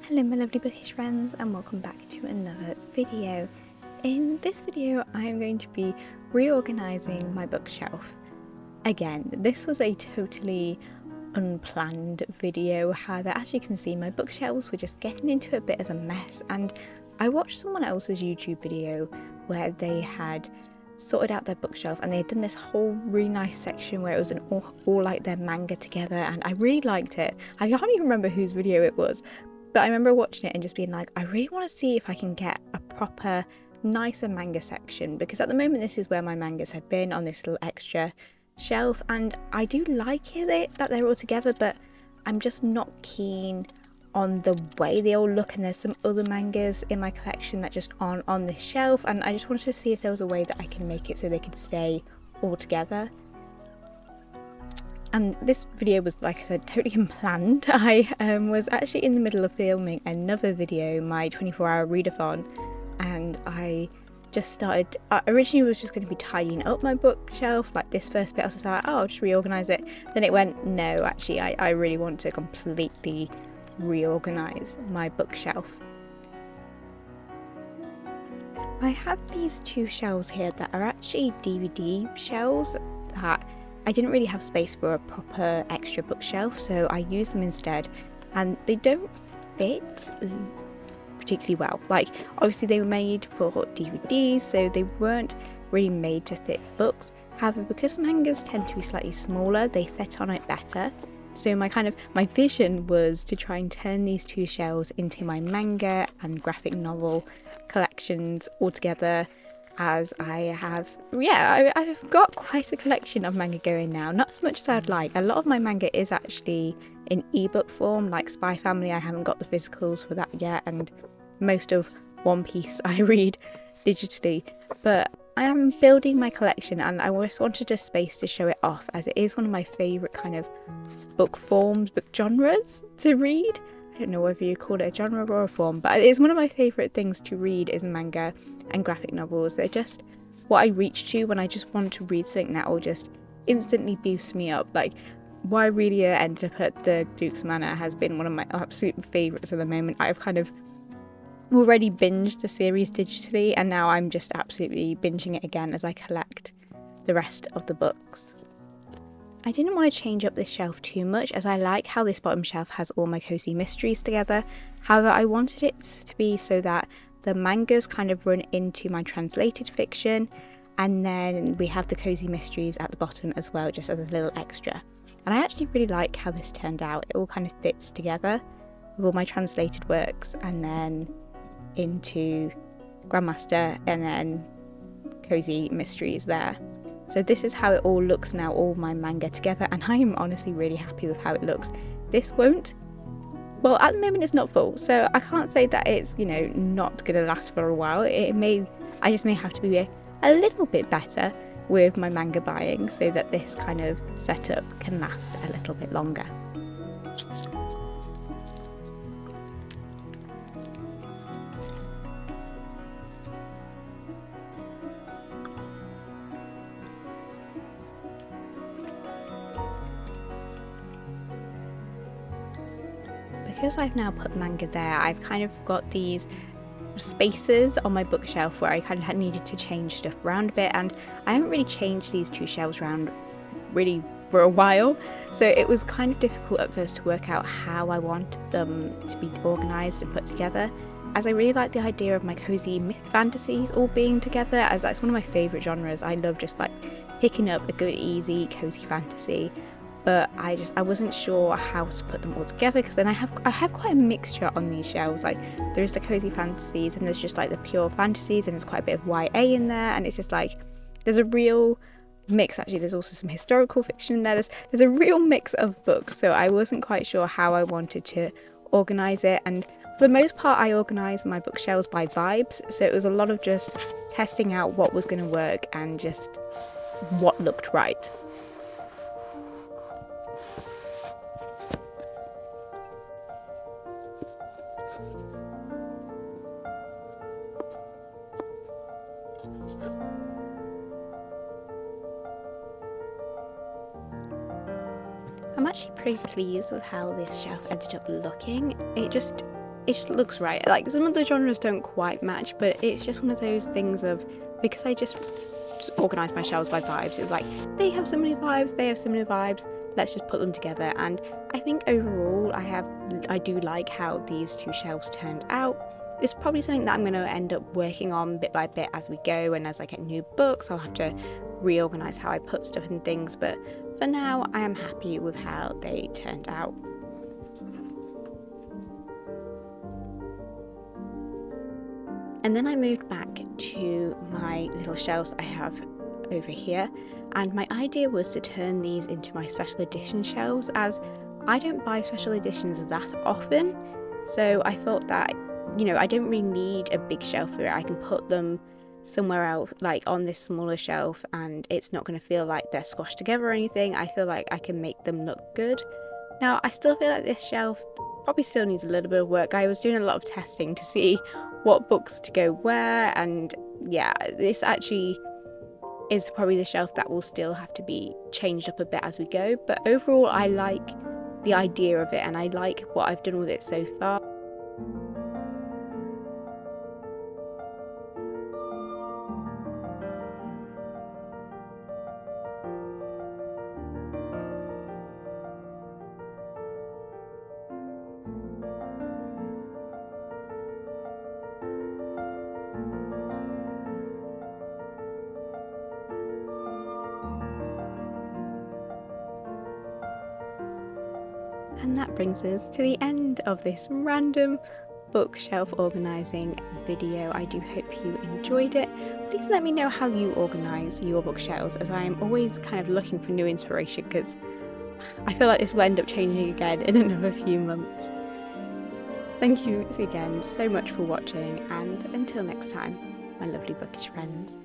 Hello my lovely bookish friends, and welcome back to another video. In this video I am going to be reorganising my bookshelf. Again, this was a totally unplanned video. However, as you can see, my bookshelves were just getting into a bit of a mess, and I watched someone else's YouTube video where they had sorted out their bookshelf and they had done this whole really nice section where it was all like their manga together, and I really liked it. I can't even remember whose video it was, but I remember watching it and just being like, I really want to see if I can get a proper, nicer manga section, because at the moment this is where my mangas have been, on this little extra shelf, and I do like it that they're all together, but I'm just not keen on the way they all look, and there's some other mangas in my collection that just aren't on this shelf, and I just wanted to see if there was a way that I can make it so they could stay all together. And this video was, like I said, totally unplanned. I was actually in the middle of filming another video, my 24-hour readathon, and I just started, originally was just going to be tidying up my bookshelf, like this first bit I was just like, oh, I'll just reorganise it. Then it went, no, actually I really want to completely reorganise my bookshelf. I have these two shelves here that are actually DVD shelves that I didn't really have space for a proper extra bookshelf, so I used them instead, and they don't fit particularly well. Like, obviously they were made for DVDs, so they weren't really made to fit books. However, because mangas tend to be slightly smaller, they fit on it better. So my vision was to try and turn these two shelves into my manga and graphic novel collections all together, as I have, I've got quite a collection of manga going now. Not as much as I'd like. A lot of my manga is actually in ebook form, like Spy Family. I haven't got the physicals for that yet, and most of One Piece I read digitally. But I am building my collection, and I just wanted a space to show it off, as it is one of my favourite kind of book forms, book genres to read. I don't know whether you call it a genre or a form, but it's one of my favourite things to read is manga and graphic novels. They're just what I reach to when I just want to read something that will just instantly boost me up. Like, why Relia ended up at the Duke's Manor has been one of my absolute favourites at the moment. I've kind of already binged the series digitally, and now I'm just absolutely binging it again as I collect the rest of the books. I didn't want to change up this shelf too much, as I like how this bottom shelf has all my cozy mysteries together. However, I wanted it to be so that the mangas kind of run into my translated fiction, and then we have the cozy mysteries at the bottom as well, just as a little extra. And I actually really like how this turned out. It all kind of fits together with all my translated works, and then into Grandmaster, and then cozy mysteries there. So this is how it all looks now, all my manga together, and I am honestly really happy with how it looks. This won't, well, at the moment it's not full, so I can't say that it's, not going to last for a while. I just may have to be a little bit better with my manga buying so that this kind of setup can last a little bit longer. Because I've now put manga there, I've kind of got these spaces on my bookshelf where I kind of needed to change stuff around a bit, and I haven't really changed these two shelves around really for a while, so it was kind of difficult at first to work out how I want them to be organised and put together, as I really like the idea of my cozy myth fantasies all being together, as that's one of my favourite genres. I love just like picking up a good easy cozy fantasy, but I wasn't sure how to put them all together, because then I have quite a mixture on these shelves. Like, there's the cozy fantasies, and there's just like the pure fantasies, and there's quite a bit of YA in there, and it's just like there's a real mix. Actually, there's also some historical fiction in there. There's a real mix of books, so I wasn't quite sure how I wanted to organise it, and for the most part I organised my bookshelves by vibes, so it was a lot of just testing out what was going to work and just what looked right. I'm actually pretty pleased with how this shelf ended up looking. It just it just looks right. Like some of the genres don't quite match, but it's just one of those things of, because I just organise my shelves by vibes, it was like, they have similar vibes, they have similar vibes, let's just put them together. And I think overall I do like how these two shelves turned out. It's probably something that I'm going to end up working on bit by bit as we go, and as I get new books I'll have to reorganise how I put stuff and things, but for now I am happy with how they turned out. And then I moved back to my little shelves I have over here, and my idea was to turn these into my special edition shelves, as I don't buy special editions that often, so I thought that, you know, I don't really need a big shelf for it. I can put them somewhere else, like on this smaller shelf, and it's not going to feel like they're squashed together or anything. I feel like I can make them look good. Now, I still feel like this shelf probably still needs a little bit of work. I was doing a lot of testing to see what books to go where, and yeah, this actually is probably the shelf that will still have to be changed up a bit as we go, but overall I like the idea of it and I like what I've done with it so far. And that brings us to the end of this random bookshelf organising video. I do hope you enjoyed it. Please let me know how you organise your bookshelves, as I am always kind of looking for new inspiration, because I feel like this will end up changing again in another few months. Thank you again so much for watching, and until next time, my lovely bookish friends.